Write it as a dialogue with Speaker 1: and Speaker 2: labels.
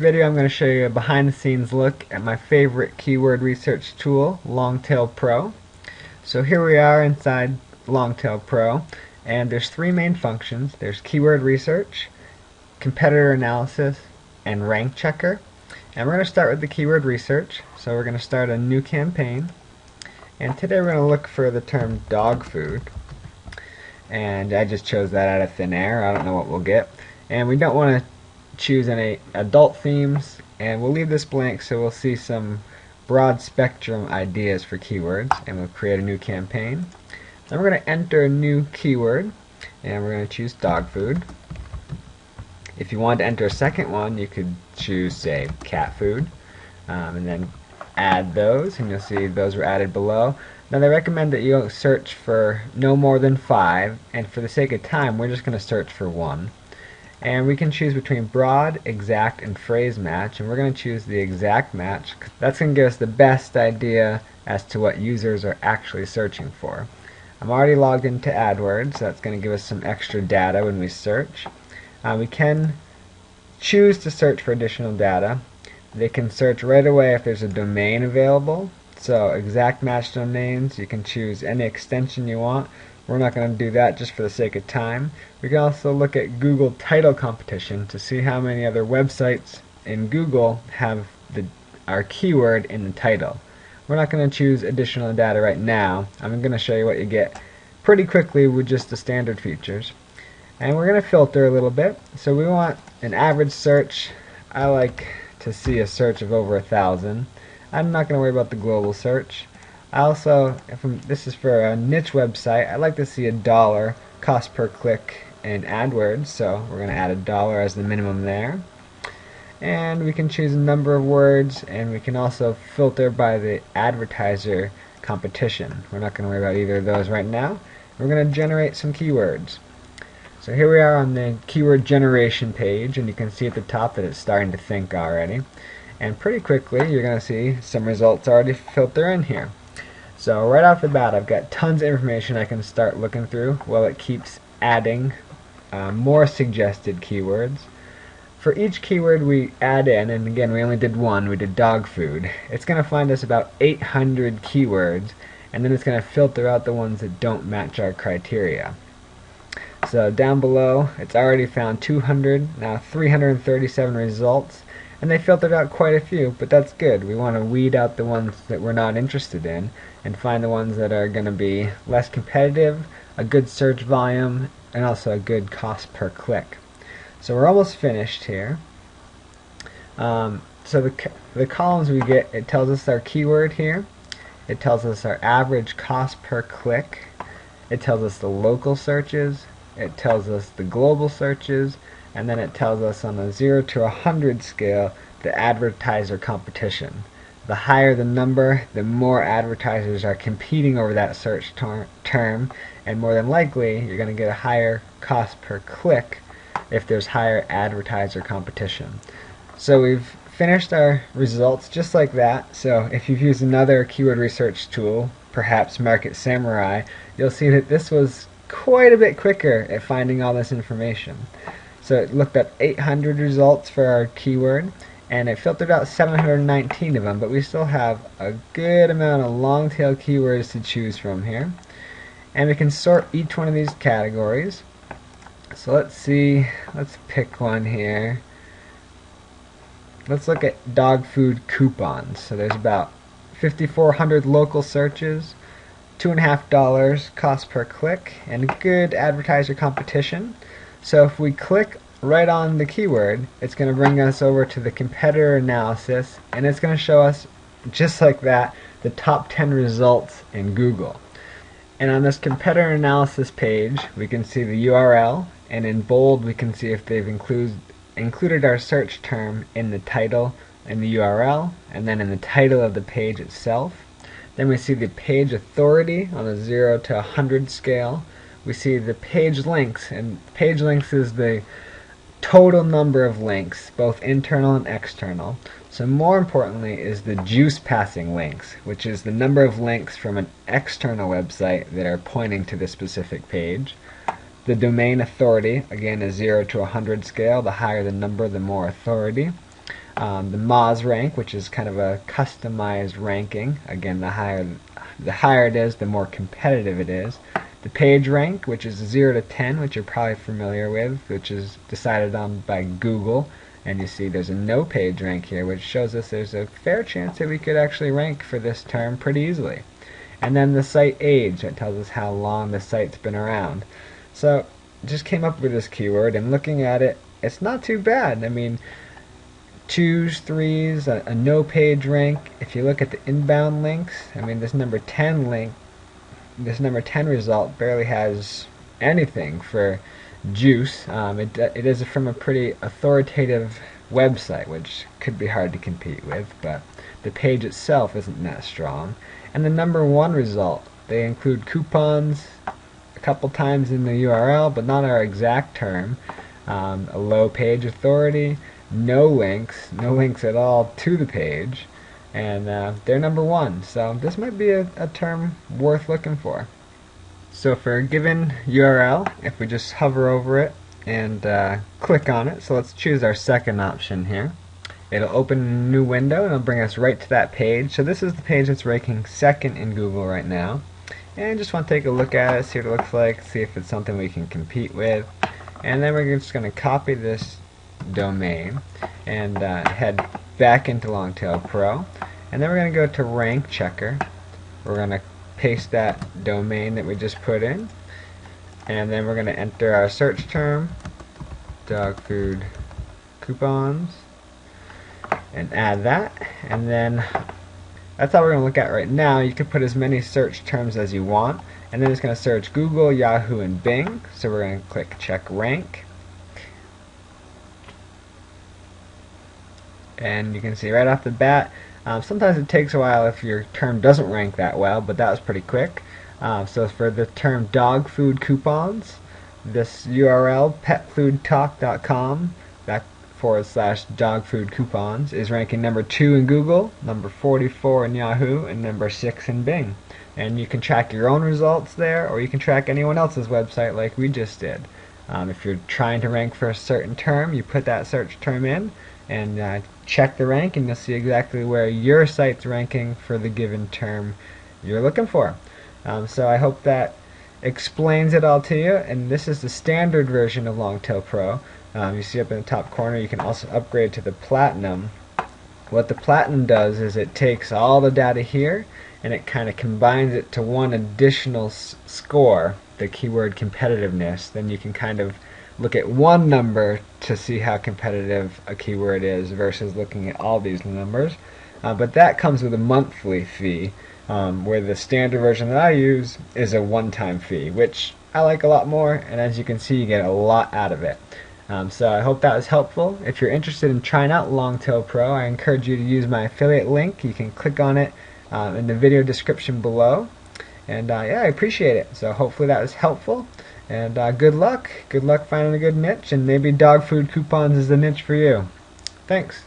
Speaker 1: video I'm going to show you a behind the scenes look at my favorite keyword research tool, LongTailPro. So here we are inside LongTailPro, and there's three main functions. There's keyword research, competitor analysis, and rank checker. And we're going to start with the keyword research. So we're going to start a new campaign, and today we're going to look for the term dog food. And I just chose that out of thin air. I don't know what we'll get. And we don't want to choose any adult themes, and we'll leave this blank so we'll see some broad spectrum ideas for keywords, and we'll create a new campaign. Then we're going to enter a new keyword, and we're going to choose dog food. If you want to enter a second one, you could choose, say, cat food, and then add those, and you'll see those were added below. Now they recommend that you search for no more than 5, and for the sake of time we're just going to search for 1. And we can choose between broad, exact, and phrase match, and we're going to choose the exact match. That's going to give us the best idea as to what users are actually searching for. I'm already logged into AdWords, so that's going to give us some extra data when we search. We can choose to search for additional data. They can search right away if there's a domain available. So exact match domains, you can choose any extension you want. We're not going to do that just for the sake of time. We can also look at Google title competition to see how many other websites in Google have our keyword in the title. We're not going to choose additional data right now. I'm going to show you what you get pretty quickly with just the standard features. And we're going to filter a little bit. So we want an average search. I like to see a search of over 1,000. I'm not going to worry about the global search. I also, this is for a niche website, I'd like to see $1 cost per click in AdWords, so we're going to add $1 as the minimum there. And we can choose a number of words, and we can also filter by the advertiser competition. We're not going to worry about either of those right now. We're going to generate some keywords. So here we are on the keyword generation page, and you can see at the top that it's starting to think already. And pretty quickly you're going to see some results already filter in here. So right off the bat I've got tons of information I can start looking through while it keeps adding more suggested keywords. For each keyword we add in, and again we only did one, we did dog food, it's going to find us about 800 keywords, and then it's going to filter out the ones that don't match our criteria. So down below it's already found 200, now 337 results. And they filtered out quite a few, but that's good. We want to weed out the ones that we're not interested in and find the ones that are going to be less competitive, a good search volume, and also a good cost per click. So we're almost finished here. So the columns we get, it tells us our keyword here. It tells us our average cost per click. It tells us the local searches. It tells us the global searches. And then it tells us on a 0 to 100 scale the advertiser competition. The higher the number, the more advertisers are competing over that search term, and more than likely you're going to get a higher cost per click if there's higher advertiser competition. So we've finished our results just like that. So if you've used another keyword research tool, perhaps Market Samurai, you'll see that this was quite a bit quicker at finding all this information. So it looked up 800 results for our keyword, and it filtered out 719 of them, but we still have a good amount of long tail keywords to choose from here. And we can sort each one of these categories. So let's see, let's pick one here. Let's look at dog food coupons. So there's about 5,400 local searches, $2.50 cost per click, and good advertiser competition. So if we click right on the keyword, it's going to bring us over to the competitor analysis, and it's going to show us, just like that, the top 10 results in Google. And on this competitor analysis page, we can see the URL, and in bold we can see if they've included our search term in the title and the URL, and then in the title of the page itself. Then we see the page authority on a 0 to 100 scale. We see the page links, and page links is the total number of links, both internal and external. So more importantly is the juice passing links, which is the number of links from an external website that are pointing to this specific page. The domain authority, again, is 0 to 100 scale. The higher the number, the more authority. The Moz rank, which is kind of a customized ranking. Again, the higher it is, the more competitive it is. The page rank, which is 0 to 10, which you're probably familiar with, which is decided on by Google. And you see there's a no page rank here, which shows us there's a fair chance that we could actually rank for this term pretty easily. And then the site age, that tells us how long the site's been around. So just came up with this keyword, and looking at it, it's not too bad. I mean, 2s, 3s, a no page rank. If you look at the inbound links, I mean, this number 10 result barely has anything for juice. It is from a pretty authoritative website, which could be hard to compete with, but the page itself isn't that strong. And the number 1 result, they include coupons a couple times in the URL, but not our exact term. A low page authority, no links at all to the page, and they're number 1. So this might be a term worth looking for. So for a given URL, if we just hover over it and click on it, so let's choose our second option here. It'll open a new window and it'll bring us right to that page. So this is the page that's ranking second in Google right now. And just want to take a look at it, see what it looks like, see if it's something we can compete with. And then we're just going to copy this domain and head back into LongTailPro. And then we're going to go to Rank Checker. We're going to paste that domain that we just put in. And then we're going to enter our search term, dog food coupons, and add that. And then that's all we're going to look at right now. You can put as many search terms as you want. And then it's going to search Google, Yahoo, and Bing. So we're going to click Check Rank. And you can see right off the bat, sometimes it takes a while if your term doesn't rank that well, but that was pretty quick. So for the term dog food coupons, this URL, petfoodtalk.com /dog food coupons, is ranking number 2 in Google, number 44 in Yahoo, and number 6 in Bing. And you can track your own results there, or you can track anyone else's website like we just did. If you're trying to rank for a certain term, you put that search term in and check the rank, and you'll see exactly where your site's ranking for the given term you're looking for. So I hope that explains it all to you. And this is the standard version of LongTailPro. You see up in the top corner, you can also upgrade to the Platinum. What the Platinum does is it takes all the data here and it kind of combines it to one additional score, the keyword competitiveness. Then you can kind of look at one number to see how competitive a keyword is versus looking at all these numbers. But that comes with a monthly fee, where the standard version that I use is a one-time fee, which I like a lot more, and as you can see, you get a lot out of it. So I hope that was helpful. If you're interested in trying out LongTailPro, I encourage you to use my affiliate link. You can click on it in the video description below. And yeah, I appreciate it. So hopefully that was helpful. And good luck. Good luck finding a good niche, and maybe dog food coupons is the niche for you. Thanks.